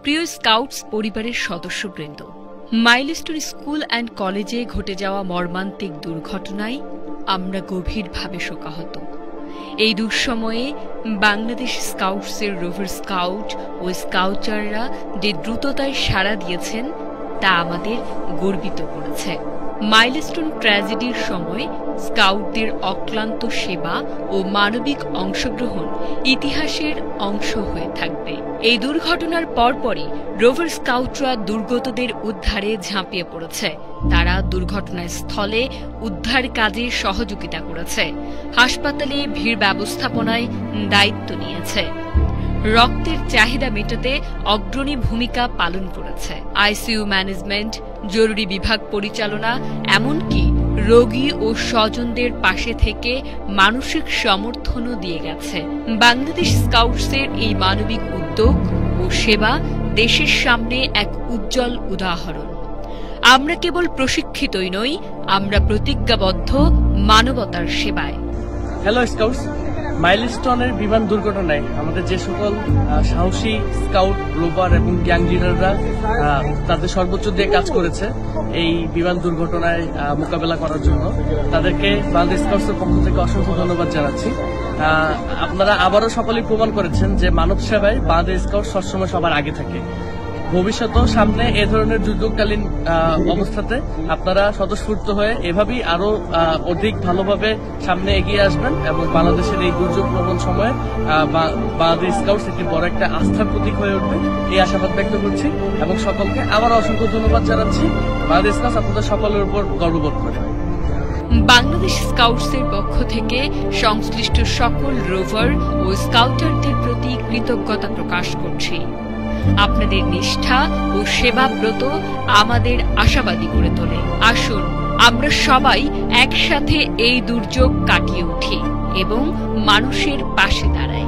প্রিয় স্কাউটস পরিবারের সদস্যবৃন্দ, মাইলস্টোন স্কুল অ্যান্ড কলেজে ঘটে যাওয়া মর্মান্তিক দুর্ঘটনায় আমরা গভীরভাবে শোকাহত। এই দুঃসময়ে বাংলাদেশ স্কাউটসের রোভার স্কাউট ও স্কাউটাররা যে দ্রুততায় সাড়া দিয়েছেন তা আমাদের গর্বিত করেছে। মাইলস্টোন ট্র্যাজেডির সময় স্কাউটদের অক্লান্ত সেবা ও মানবিক অংশগ্রহণ ইতিহাসের অংশ হয়ে থাকবে। এই দুর্ঘটনার পরপরই রোভার স্কাউটরা দুর্গতদের উদ্ধারে ঝাঁপিয়ে পড়েছে। তারা দুর্ঘটনাস্থলে উদ্ধার কাজে সহযোগিতা করেছে, হাসপাতালে ভিড় ব্যবস্থাপনায় দায়িত্ব নিয়েছে, রক্তের চাহিদা মেটাতে অগ্রণী ভূমিকা পালন করেছে, আইসিইউ ম্যানেজমেন্ট, জরুরি বিভাগ পরিচালনা, এমনকি রোগী ও স্বজনদের পাশে থেকে মানসিক সমর্থনও দিয়ে গেছে। বাংলাদেশ স্কাউটসের এই মানবিক উদ্যোগ ও সেবা দেশের সামনে এক উজ্জ্বল উদাহরণ। আমরা কেবল প্রশিক্ষিতই নই, আমরা প্রতিজ্ঞাবদ্ধ মানবতার সেবায়। হ্যালো স্কাউটস, মাইলস্টোনের বিমান দুর্ঘটনায় আমাদের যে সকল সাহসী স্কাউট, রোভার এবং গ্যাং লিডাররা তাদের সর্বোচ্চ দিয়ে কাজ করেছে এই বিমান দুর্ঘটনায় মোকাবেলা করার জন্য, তাদেরকে বাংলাদেশ স্কাউটসের পক্ষ থেকে অসংখ্য ধন্যবাদ জানাচ্ছি। আপনারা আবারও সকলেই প্রমাণ করেছেন যে মানব সেবায় বাংলাদেশ স্কাউট সবসময় সবার আগে থাকে। ভবিষ্যতেও সামনে এ ধরনের দুর্যোগকালীন অবস্থাতে আপনারা স্বতঃস্ফূর্ত হয়ে এভাবেই আরো অধিক ভালোভাবে সামনে এগিয়ে আসবেন এবং বাংলাদেশের এই দুর্যোগ প্রবণ সময়ে বাংলাদেশ স্কাউটস একটি বড় একটা আস্থার প্রতীক হয়ে উঠবে এই আশাবাদ ব্যক্ত করছি এবং সকলকে আবার অসংখ্য ধন্যবাদ জানাচ্ছি। বাংলাদেশ স্কাউটস আপনাদের সকলের উপর গর্ববোধ করে। বাংলাদেশ স্কাউটসের পক্ষ থেকে সংশ্লিষ্ট সকল রোভার ও স্কাউটারদের প্রতি কৃতজ্ঞতা প্রকাশ করছি। আপনাদের নিষ্ঠা ও সেবাব্রত আমাদের আশাবাদী করে তোলে। আসুন আমরা সবাই একসাথে এই দুর্যোগ কাটিয়ে উঠি এবং মানুষের পাশে দাঁড়াই।